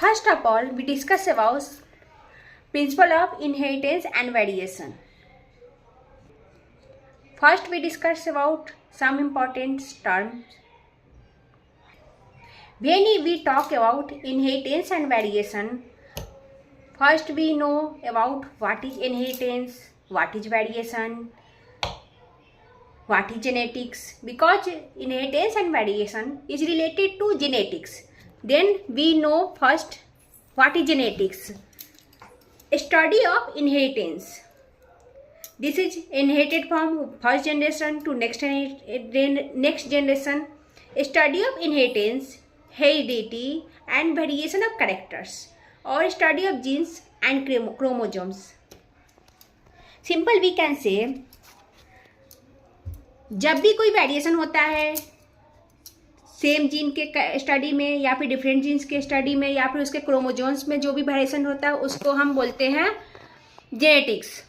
First of all, we discuss about principle of inheritance and variation. First, we discuss about some important terms. When we talk about inheritance and variation, first we know about what is inheritance, what is variation, what is genetics, because inheritance and variation is related to genetics. Then we know first what is genetics. Study of inheritance. This is inherited from first generation to next generation. Study of inheritance, heredity and variation of characters, or study of genes and chromosomes. Simple we can say, जब भी कोई variation होता है same gene के study में या फिर different jeans के स्टडी में या फिर उसके क्रोमोजोम्स में जो भी वेरिएशन होता है उसको हम बोलते हैं genetics.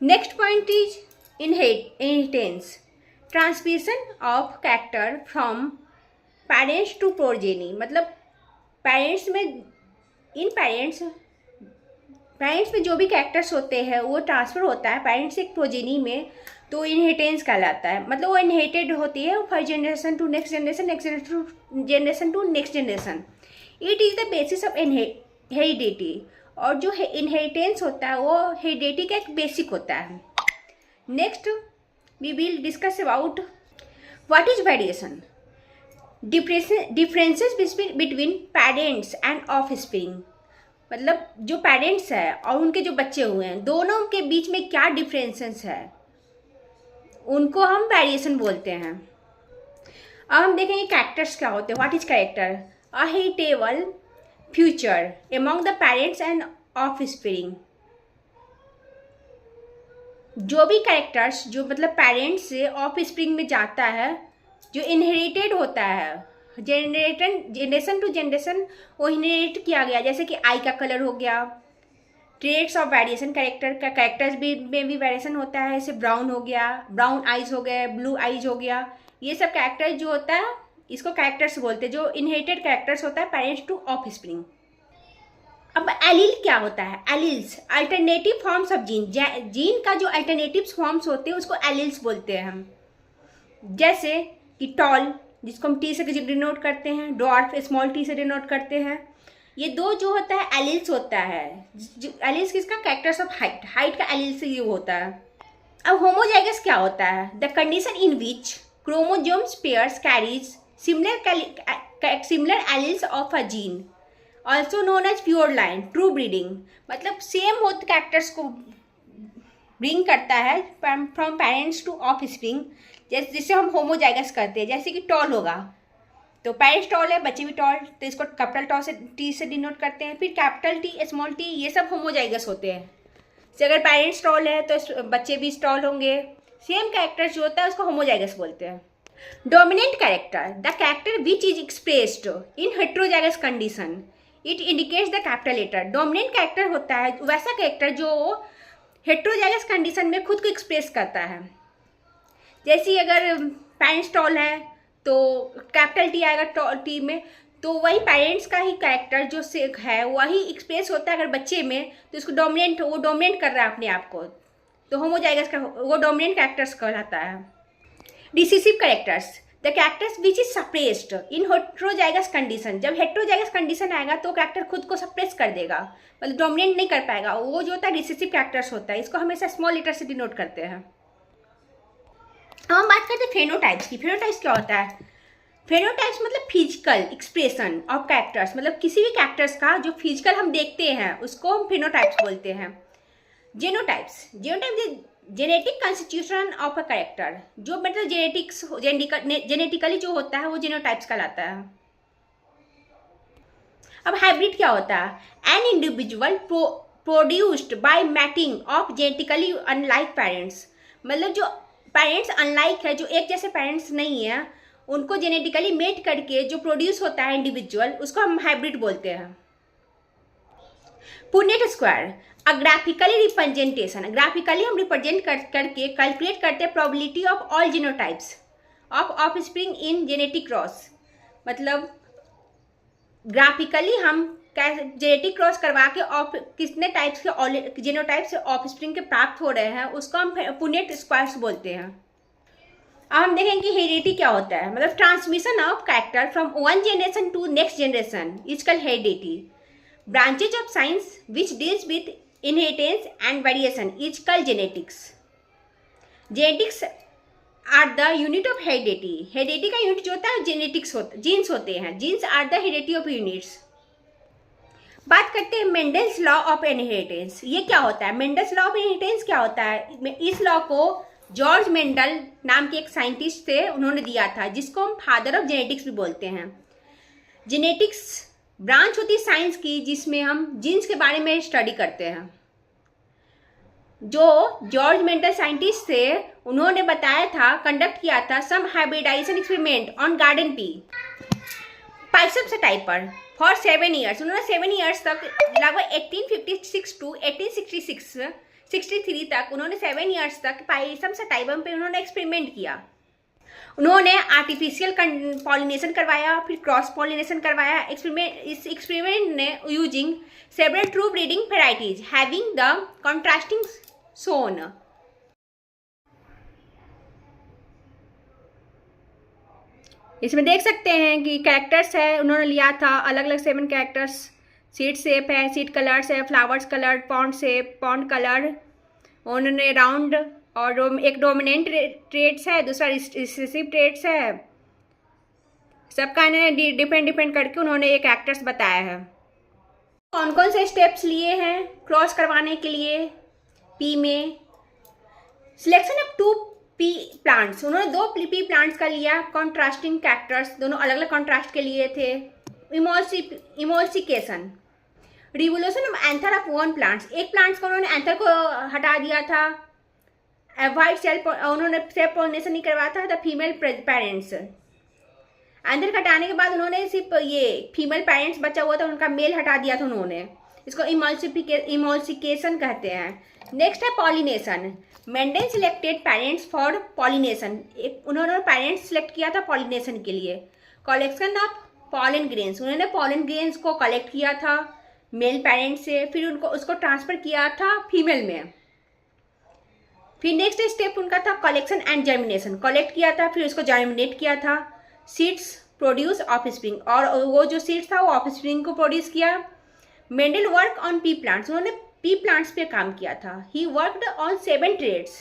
Next point is inheritance, transmission of character from parents to progeny. मतलब पेरेंट्स में जो भी कैरेक्टर्स होते हैं वो ट्रांसफ़र होता है पेरेंट्स से एक प्रोजेनी में, तो इनहेरिटेंस कहलाता है. मतलब वो इनहेरिटेड होती है first generation to next generation, next generation to next generation. It is the basis of heredity. और जो इनहेरिटेंस होता है वो हेरिडिटी का एक बेसिक होता है. Next we will discuss about what is variation. Differences between parents and offspring. मतलब जो पेरेंट्स है और उनके जो बच्चे हुए हैं दोनों के बीच में क्या डिफरेंसेस है उनको हम वेरिएशन बोलते हैं. अब हम देखेंगे कैरेक्टर्स क्या होते हैं. What is character? A heritable future among the parents and offspring. जो भी कैरेक्टर्स जो मतलब पेरेंट्स से ऑफस्प्रिंग में जाता है, जो इनहेरिटेड होता है जनरेशन टू जनरेशन, वो इनहेरिट किया गया. जैसे कि आई का कलर हो गया, ट्रेट्स ऑफ वेरिएशन कैरेक्टर्स में भी वेरिएशन होता है. जैसे ब्राउन हो गया, ब्राउन आइज हो गए, ब्लू आइज हो गया. ये सब कैरेक्टर्स जो होता है इसको कैरेक्टर्स बोलते हैं, जो इनहेरिटेड कैरेक्टर्स होता है पेरेंट्स टू ऑफस्प्रिंग. अब एलील क्या होता है? Alleles alternative forms of gene. Gene का जो अल्टरनेटिव फॉर्म्स होते हैं उसको एलील्स बोलते हैं हम. जैसे कि टॉल, जिसको हम टी से डिनोट करते हैं, डॉर्फ स्मॉल टी से डिनोट करते हैं. ये दो जो होता है एलील्स होता है. एलील्स किसका? कैरेक्टर्स ऑफ हाइट का एलील्स ये होता है. अब होमोजाइगस क्या होता है? The condition in which chromosomes pairs carries similar alleles of a gene, also known as pure line true breeding. मतलब सेम होते कैरेक्टर्स को ब्रिंग करता है फ्रॉम पेरेंट्स टू ऑफस्प्रिंग, जिससे हम होमोजाइगस करते हैं. जैसे कि टॉल होगा तो पेरेंट्स टॉल है, बच्चे भी टॉल, तो इसको कैपिटल टॉ से टी से डिनोट करते हैं. फिर कैपिटल टी, स्मॉल टी, ये सब होमोजाइगस होते हैं. तो अगर पेरेंट्स टॉल है तो बच्चे भी टॉल होंगे. सेम कैरेक्टर जो होता है उसको होमोजाइगस बोलते हैं. Dominant character, the character which is expressed in heterozygous condition, it indicates the capital letter. Dominant character होता है वैसा कैरेक्टर जो हेट्रोजाइगस कंडीशन में खुद को एक्सप्रेस करता है. जैसे अगर पेरेंट्स टॉल है तो कैपिटल टी आएगा टी में, तो वही पेरेंट्स का ही कैरेक्टर जो से है वही एक्सप्रेस होता है. अगर बच्चे में तो उसको वो डोमिनेट कर रहा है अपने आप को, तो होमोजाइगस का वो डोमिनेंट कैरेक्टर्स कहलाता है. Recessive characters, the characters which is suppressed in heterozygous condition. जब हेट्रोजाइगस कंडीशन आएगा तो कैरेक्टर खुद को सप्रेस कर देगा, मतलब डोमिनेट नहीं कर पाएगा. वो जो होता है रिसेसिव कैरेक्टर्स होता है. इसको हमेशा स्मॉल लेटर से डिनोट करते हैं. अब हम बात करते हैं फेनोटाइप्स की. फेनोटाइप्स क्या होता है? फेनोटाइप्स मतलब फिजिकल एक्सप्रेशन ऑफ कैरेक्टर्स. मतलब किसी भी कैरेक्टर्स का जो फिजिकल हम देखते हैं उसको हम फेनोटाइप्स बोलते हैं. Genotypes genetic constitution of a character. जो मतलब जेनेटिकली जो होता है वो जेनोटाइप्स कहलाता है. अब हाइब्रिड क्या होता है? An individual produced by mating of genetically unlike parents. मतलब जो पेरेंट्स अनलाइक है, जो एक जैसे पेरेंट्स नहीं है, उनको जेनेटिकली मेट करके जो प्रोड्यूस होता है इंडिविजुअल, उसको हम हाइब्रिड बोलते हैं. पुनेट स्क्वायर, अ ग्राफिकली रिप्रेजेंटेशन. ग्राफिकली हम रिप्रेजेंट करके कैलकुलेट करते हैं probability of all genotypes of offspring in genetic cross. मतलब ग्राफिकली हम जेनेटिक क्रॉस करवा के कितने टाइप्स के जेनोटाइप्स ऑफस्प्रिंग के प्राप्त हो रहे हैं, उसको हम पुनेट स्क्वायर्स बोलते हैं। अब हम देखेंगे कि हेरिडिटी क्या होता है। मतलब transmission of character from one generation to next generation is called heredity. Branches of science which deals with inheritance and variation is called genetics. Genetics are the unit of heredity. Heredity का unit जो होता है genetics genes होते हैं। Genes are the heredity of units. बात करते हैं Mendel's law of inheritance. ये क्या होता है? मेंडल्स लॉ ऑफ इनहेरिटेंस क्या होता है? इस लॉ को जॉर्ज मेंडल नाम के एक साइंटिस्ट थे, उन्होंने दिया था, जिसको हम फादर ऑफ जेनेटिक्स भी बोलते हैं। जेनेटिक्स ब्रांच होती है साइंस की, जिसमें हम जीन्स के बारे में स्टडी करते हैं। जो जॉर्ज मेंडल साइंटिस्ट थे, उन्होंने बताया था, कंडक्ट किया था some hybridization experiment on garden pea पाइसेप्स टाइप पर फॉर 7 ईयर्स। उन्होंने 7 ईयर्स तक, लगभग 1856 टू 1863 तक, उन्होंने 7 ईयर्स तक पाइसम टाइपम पे उन्होंने एक्सपेरिमेंट किया। उन्होंने आर्टिफिशियल पॉलिनेशन करवाया, फिर क्रॉस पॉलिनेशन करवाया। इस एक्सपेरिमेंट ने using several true breeding varieties having the contrasting सोन। इसमें देख सकते हैं कि कैरेक्टर्स है, उन्होंने लिया था अलग अलग 7 कैरेक्टर्स। सीड शेप है, सीड कलर्स है, flowers colour, pond shape, pond colour. उन्होंने राउंड और एक डोमिनेंट ट्रेट्स है, दूसरा रिसेसिव ट्रेट्स है। सबका इन्होंने डिपेंड करके उन्होंने एक कैरेक्टर्स बताया है। कौन कौन से स्टेप्स लिए हैं क्रॉस करवाने के लिए? पी में सिलेक्शन ऑफ 2 पी प्लांट्स। उन्होंने 2 पी प्लांट्स का लिया। कॉन्ट्रास्टिंग कैरेक्टर्स, दोनों अलग अलग कॉन्ट्रास्ट के लिए थे। Emasculation, revolution of anther of 1 plants. एक प्लांट्स को उन्होंने एंथर को हटा दिया था। अवॉइड सेल्फ, उन्होंने सेल्फ पॉलिनेशन नहीं करवाया था द फीमेल पेरेंट्स। एंथर हटाने के बाद उन्होंने सिर्फ ये फीमेल पेरेंट्स बचा हुआ था, उनका मेल हटा दिया था उन्होंने। इसको इमोल्सिकेशन कहते हैं। नेक्स्ट है pollination. Mendel selected parents for pollination. उन्होंने पेरेंट्स सिलेक्ट किया था पॉलिनेशन के लिए। Collection of pollen grains. उन्होंने पॉलन ग्रेन्स को कलेक्ट किया था मेल पेरेंट से, फिर उसको ट्रांसफर किया था फीमेल में। फिर नेक्स्ट स्टेप उनका था कलेक्शन एंड जर्मिनेशन। कलेक्ट किया था, फिर उसको जर्मिनेट किया था। सीड्स प्रोड्यूस ऑफस्प्रिंग, और वो जो सीड्स था वो ऑफस्प्रिंग को प्रोड्यूस किया। Mendel work on pea plants. उन्होंने पी प्लांट्स पे काम किया था। He worked on 7 traits.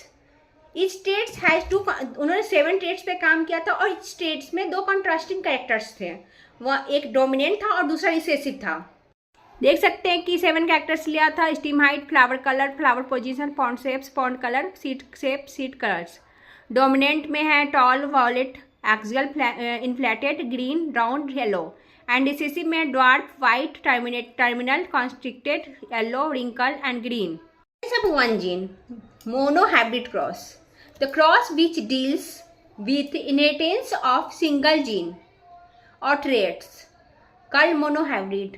Each traits has 2। उन्होंने 7 ट्रेड्स पे काम किया था, और इच ट्रेड्स में 2 कॉन्ट्रास्टिंग कैरेक्टर्स थे। वह एक डोमिनेंट था और दूसरा रिसेसिव था। देख सकते हैं कि 7 कैरेक्टर्स लिया था। Stem height, flower colour, flower position, pod shapes, pod colour, seed shape, seed colours. Dominant में है tall, violet, axial, inflated, green, round, yellow. And recessive में dwarf, white, terminal, constricted, yellow, wrinkle and green. सब 1 gene monohybrid cross. The cross which deals with inheritance of single gene or traits called monohybrid.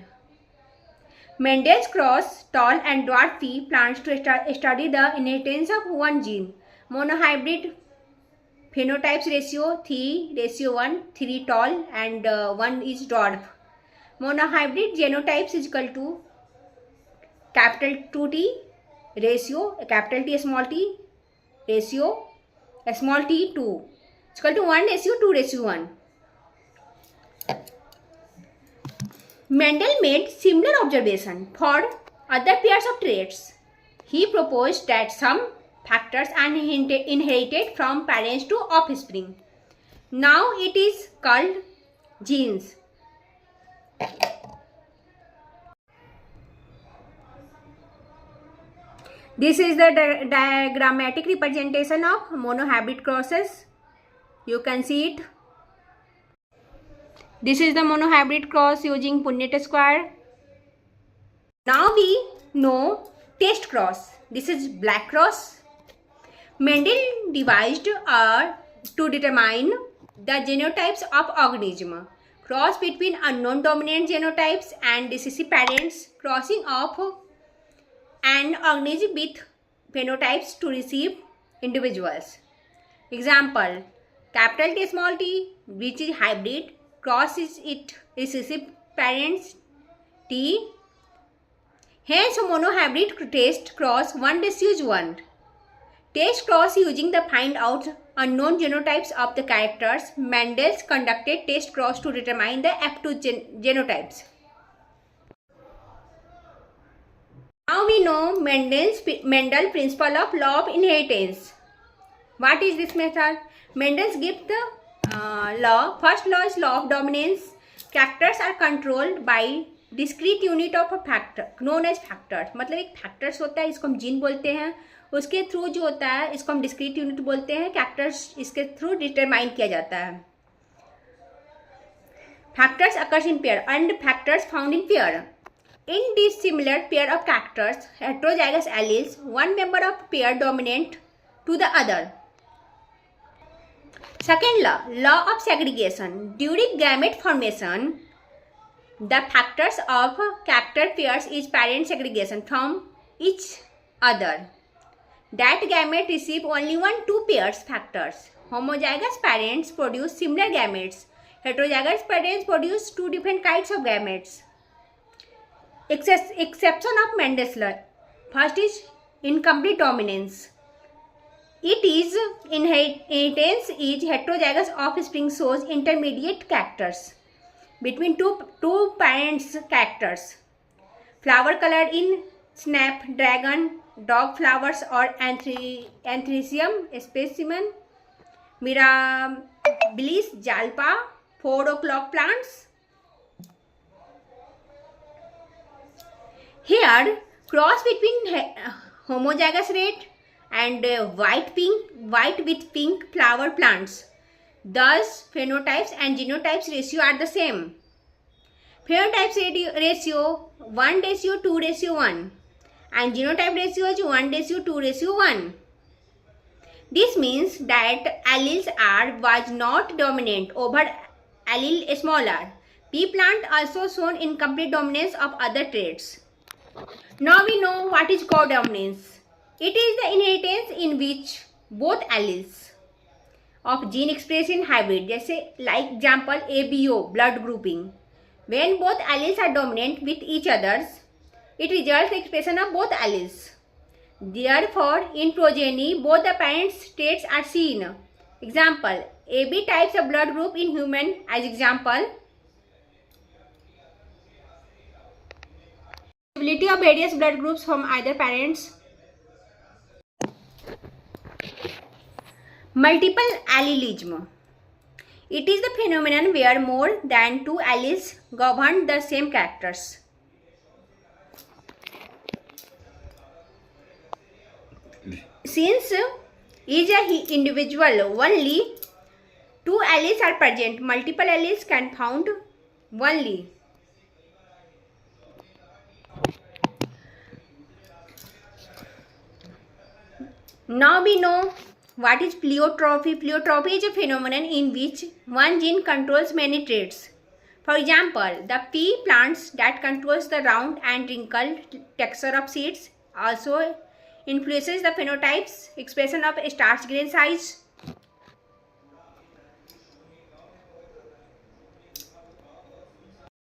Mendel's cross tall and dwarf pea plants to study the inheritance of 1 gene. Monohybrid phenotypes ratio 3:1, 3 tall and 1 is dwarf. Monohybrid genotypes is equal to capital 2T ratio, capital T small t ratio, small t 2 is equal to 1:2:1. Mendel made similar observation for other pairs of traits. He proposed that some factors are inherited from parents to offspring. Now it is called genes. This is the diagrammatic representation of monohybrid crosses. You can see it. This is the monohybrid cross using Punnett square. Now we know test cross. This is black cross. Mendel devised to determine the genotypes of organism. Cross between unknown dominant genotypes and recessive parents. Crossing of an organism with phenotypes to receive individuals. Example: capital T small t, which is hybrid, crosses its recessive parents T. Hence, monohybrid test cross 1:1. Test cross using the find out unknown genotypes of the characters. Mendel's conducted test cross to determine the F2 genotypes. Now we know Mendel principle of law of inheritance. What is this method? Mendel's give the law. First law is law of dominance. Characters are controlled by discrete unit of a factor known as factors. मतलब एक factors होता है, इसको हम gene बोलते हैं. उसके through जो होता है इसको हम डिस्क्रीट यूनिट बोलते हैं. कैरेक्टर्स इसके थ्रू डिटरमाइन किया जाता है. Factors occurs in pair and factors found in pair. In dissimilar pair of characters, heterozygous alleles, one member of pair dominant to the other. Second law, law of segregation. During gamete formation, the factors of character pairs is parent segregation from each other. That gamete receive only two pairs factors. Homozygous parents produce similar gametes. Heterozygous parents produce two different kinds of gametes. Exception of Mendel's law. First is incomplete dominance. It is inheritance is heterozygous offspring shows intermediate characters between two parents characters. Flower color in snapdragon, dog flowers or Anthracium specimen, Mirabilis jalpa, 4 o'clock plants. Here, cross between homozygous red and white with pink flower plants. Thus, phenotypes and genotypes ratio are the same. Phenotypes ratio 1:2:1 and genotype ratio is 1:2:1. This means that alleles was not dominant over allele smaller. P plant also shown incomplete dominance of other traits. Now we know what is codominance. It is the inheritance in which both alleles of gene expressed in hybrid, जैसे like example ABO blood grouping. When both alleles are dominant with each others, it results in expression of both alleles. Therefore, in progeny, both the parents' traits are seen. Example: AB types of blood group in human as example. Ability of various blood groups from either parents. Multiple allelism. It is the phenomenon where more than two alleles govern the same characters. Since each individual only two alleles are present, multiple alleles can found only. Now we know what is pleiotropy. Pleiotropy is a phenomenon in which one gene controls many traits. For example, the pea plants that controls the round and wrinkled texture of seeds also influences the phenotypes, expression of starch grain size,